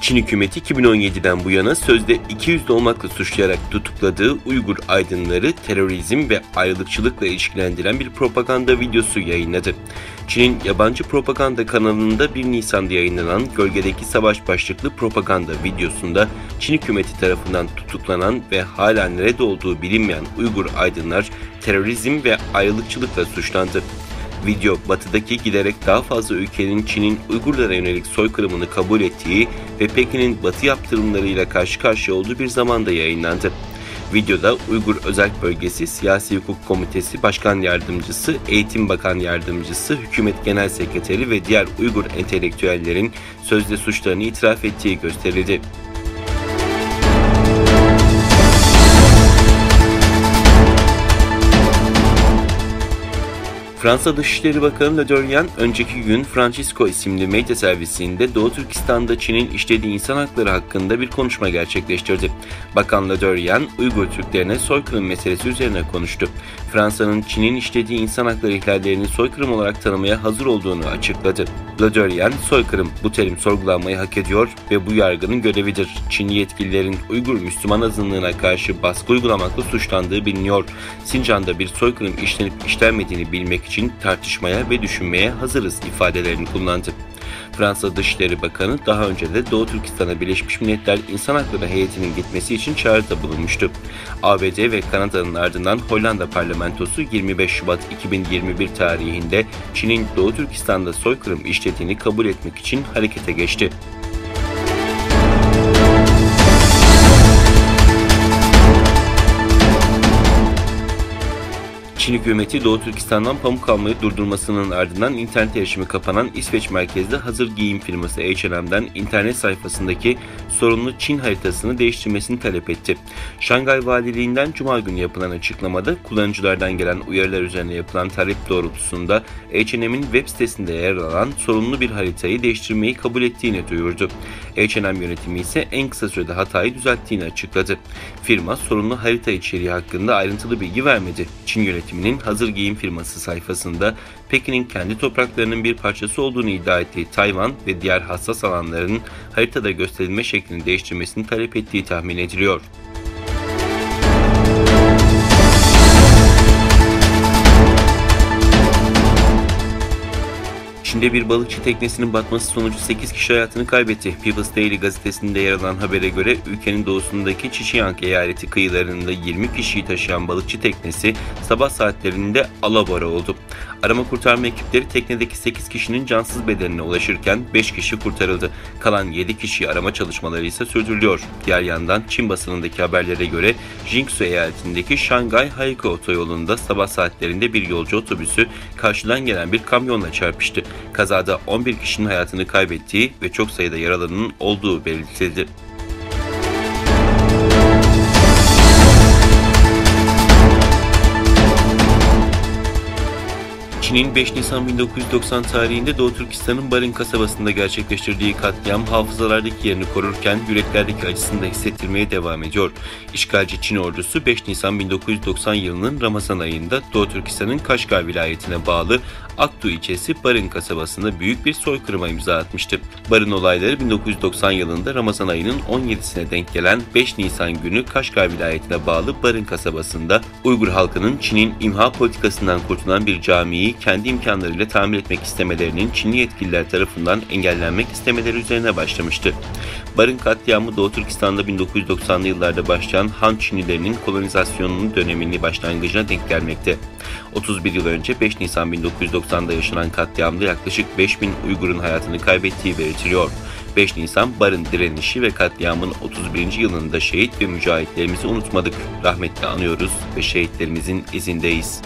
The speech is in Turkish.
Çin hükümeti 2017'den bu yana sözde ikiyüzlü olmakla suçlayarak tutukladığı Uygur aydınları terörizm ve ayrılıkçılıkla ilişkilendiren bir propaganda videosu yayınladı. Çin'in yabancı propaganda kanalında 1 Nisan'da yayınlanan Gölgedeki Savaş başlıklı propaganda videosunda Çin hükümeti tarafından tutuklanan ve hala nerede olduğu bilinmeyen Uygur aydınlar terörizm ve ayrılıkçılıkla suçlandı. Video, Batı'daki giderek daha fazla ülkenin Çin'in Uygurlara yönelik soykırımını kabul ettiği ve Pekin'in Batı yaptırımlarıyla karşı karşıya olduğu bir zamanda yayınlandı. Videoda Uygur Özerk Bölgesi Siyasi Hukuk Komitesi Başkan Yardımcısı, Eğitim Bakan Yardımcısı, Hükümet Genel Sekreteri ve diğer Uygur entelektüellerin sözde suçlarını itiraf ettiği gösterildi. Fransa Dışişleri Bakanı Le Drian, önceki gün Francisco isimli medya servisinde Doğu Türkistan'da Çin'in işlediği insan hakları hakkında bir konuşma gerçekleştirdi. Bakan Le Drian, Uygur Türklerine soykırım meselesi üzerine konuştu. Fransa'nın Çin'in işlediği insan hakları ihlallerini soykırım olarak tanımaya hazır olduğunu açıkladı. Le Drian, soykırım bu terim sorgulanmayı hak ediyor ve bu yargının görevidir. Çinli yetkililerin Uygur Müslüman azınlığına karşı baskı uygulamakla suçlandığı biliniyor. Sincan'da bir soykırım işlenip işlenmediğini bilmek için tartışmaya ve düşünmeye hazırız ifadelerini kullandı. Fransa Dışişleri Bakanı daha önce de Doğu Türkistan'a Birleşmiş Milletler İnsan Hakları heyetinin gitmesi için çağrıda bulunmuştu. ABD ve Kanada'nın ardından Hollanda parlamentosu 25 Şubat 2021 tarihinde Çin'in Doğu Türkistan'da soykırım işlediğini kabul etmek için harekete geçti. Çin hükümeti Doğu Türkistan'dan pamuk almayı durdurmasının ardından internet erişimi kapanan İsveç merkezli hazır giyim firması H&M'den internet sayfasındaki sorunlu Çin haritasını değiştirmesini talep etti. Şangay Valiliğinden Cuma günü yapılan açıklamada kullanıcılardan gelen uyarılar üzerine yapılan talep doğrultusunda H&M'in web sitesinde yer alan sorunlu bir haritayı değiştirmeyi kabul ettiğini duyurdu. H&M yönetimi ise en kısa sürede hatayı düzelttiğini açıkladı. Firma sorunlu harita içeriği hakkında ayrıntılı bilgi vermedi. Çin yönetiminin hazır giyim firması sayfasında Pekin'in kendi topraklarının bir parçası olduğunu iddia ettiği Tayvan ve diğer hassas alanların haritada gösterilme şeklini değiştirmesini talep ettiği tahmin ediliyor. Çin'de bir balıkçı teknesinin batması sonucu 8 kişi hayatını kaybetti. People's Daily gazetesinde yer alan habere göre ülkenin doğusundaki Zhejiang eyaleti kıyılarında 20 kişiyi taşıyan balıkçı teknesi sabah saatlerinde alabora oldu. Arama kurtarma ekipleri teknedeki 8 kişinin cansız bedenine ulaşırken 5 kişi kurtarıldı. Kalan 7 kişiyi arama çalışmaları ise sürdürülüyor. Diğer yandan Çin basınındaki haberlere göre Jiangsu eyaletindeki Şangay-Haikou otoyolunda sabah saatlerinde bir yolcu otobüsü karşıdan gelen bir kamyonla çarpıştı. Kazada 11 kişinin hayatını kaybettiği ve çok sayıda yaralının olduğu belirtildi. Çin'in 5 Nisan 1990 tarihinde Doğu Türkistan'ın Barın kasabasında gerçekleştirdiği katliam hafızalardaki yerini korurken yüreklerdeki acısını da hissettirmeye devam ediyor. İşgalci Çin ordusu 5 Nisan 1990 yılının Ramazan ayında Doğu Türkistan'ın Kaşgar vilayetine bağlı Aktu ilçesi Barın kasabasında büyük bir soykırıma imza atmıştı. Barın olayları 1990 yılında Ramazan ayının 17'sine denk gelen 5 Nisan günü Kaşgar vilayetine bağlı Barın kasabasında Uygur halkının Çin'in imha politikasından kurtulan bir camiyi kendi imkanlarıyla tamir etmek istemelerinin Çinli yetkililer tarafından engellenmek istemeleri üzerine başlamıştı. Barın katliamı Doğu Türkistan'da 1990'lı yıllarda başlayan Han Çinlilerinin kolonizasyonunun döneminin başlangıcına denk gelmekte. 31 yıl önce 5 Nisan 1990'da yaşanan katliamda yaklaşık 5000 Uygur'un hayatını kaybettiği belirtiliyor. 5 Nisan Barın direnişi ve katliamın 31. yılında şehit ve mücahitlerimizi unutmadık. Rahmetle anıyoruz ve şehitlerimizin izindeyiz.